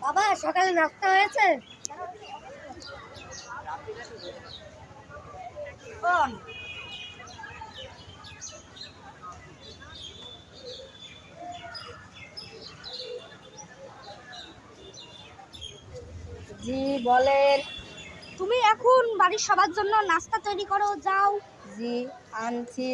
বাবা সকালে নাস্তা হয়েছে? জি বলেন। তুমি এখন বাড়ির সবার জন্য নাস্তা তৈরি করো, যাও। জি আনছি।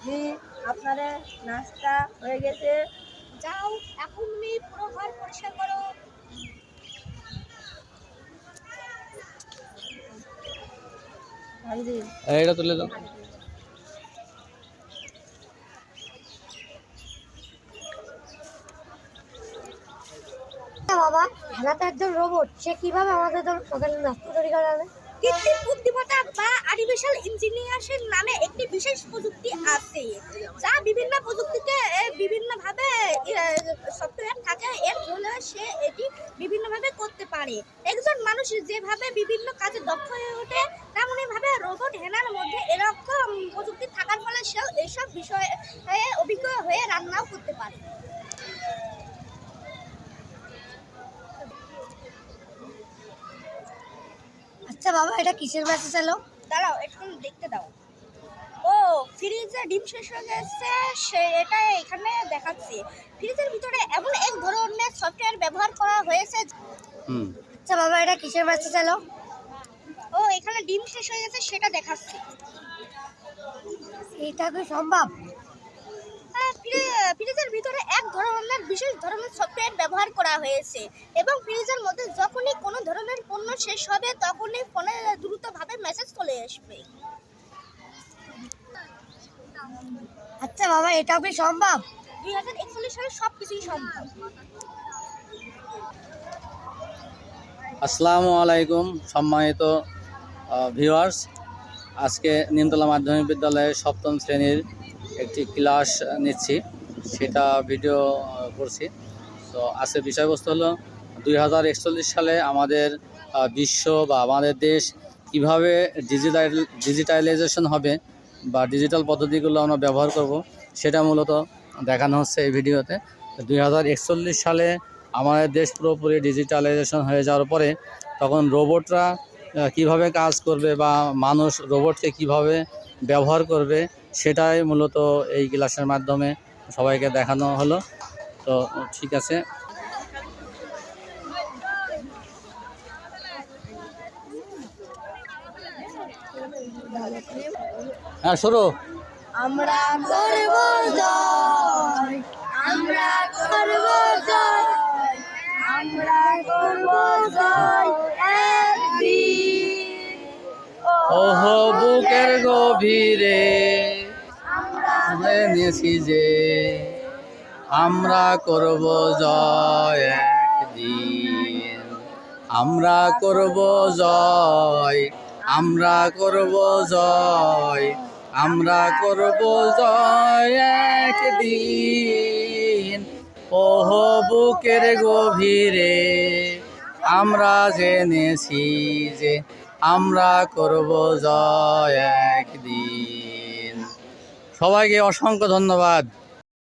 জি আপনাদের নাস্তা হয়ে গেছে, যাও এখন তুমি পুরো ঘর পরিষ্কার করো। জি। এটা তুলে দাও। বাবা হেনা তো একজন রোবট, সে কিভাবে আমাদের সকালে নাস্তা তৈরি করাবে? কৃত্রিম বুদ্ধিমত্তা বা আর্টিফিশিয়াল ইঞ্জিনিয়ারিং নামে একটি বিশেষ প্রযুক্তি আছে, যা বিভিন্ন প্রযুক্তিতে বিভিন্নভাবে সফটওয়্যার থাকে। এর ফলে সে এটি বিভিন্নভাবে করতে পারে। একজন মানুষ যেভাবে বিভিন্ন কাজে দক্ষ হয়ে ওঠে, তেমনইভাবে রোবট হেনার মধ্যে এরকম প্রযুক্তি থাকার ফলে সেও এইসব বিষয়ে অভিজ্ঞ হয়ে রান্নাও করতে পারে। আচ্ছা বাবা এটা কিসের মেসেজ এলো? দাঁড়াও একটু দেখতে দাও। ও ফ্রিজে ডিম শেষ হয়ে গেছে, সেটা এখানে দেখাচ্ছে। ফ্রিজের ভিতরে এমন এক ধরনের সফটওয়্যার ব্যবহার করা হয়েছে। আচ্ছা বাবা এটা কিসের মেসেজ এলো? ও এখানে ডিম শেষ হয়ে গেছে, সেটা দেখাচ্ছে। এটা কি সম্ভব? ফ্রিজের ভিতরে এক ধরনের বিশেষ ধরনের সফটওয়্যার ব্যবহার করা হয়েছে এবং ফ্রিজের মধ্যে যখনই কোনো ধরনের পণ্য শেষ হবে তখনই ফোনে দ্রুতভাবে মেসেজ চলে আসবে। আচ্ছা বাবা এটাও কি সম্ভব? 2041 সালে সবকিছুই সম্ভব। আসসালামু আলাইকুম সম্মানিত ভিউয়ার্স, আজকে নিমতলা মাধ্যমিক বিদ্যালয়ের সপ্তম শ্রেণীর একটি ক্লাস নিচ্ছি, সেটা ভিডিও করছি। তো আজকের বিষয়বস্তু হলো 2041 সালে আমাদের বিশ্ব বা আমাদের দেশ কিভাবে ডিজিটালাইজেশন হবে বা ডিজিটাল পদ্ধতিগুলো আমরা ব্যবহার করব, সেটা মূলত দেখানো হচ্ছে এই ভিডিওতে। 2041 সালে আমাদের দেশ পুরোপুরি ডিজিটালাইজেশন হয়ে যাওয়ার পরে তখন রোবটরা কিভাবে কাজ করবে বা মানুষ রোবটকে কিভাবে ব্যবহার করবে, সেটাই মূলত এই ক্লাসের মাধ্যমে সবাইকে দেখানো হলো। তো ঠিক আছে, হ্যাঁ শুরু। আমরা করব জয়, আমরা করব জয়, আমরা করব জয় একদিন। ওহ বুকের গভীরে জেনেছি যে আমরা করব জয় একদিন, আমরা করব জয়, আমরা করব জয়, আমরা করব জয় একদিন। ওহ বুকের গভীরে আমরা জেনেছি যে আমরা করব জয় একদিন। সবাইকে অসংখ্য ধন্যবাদ।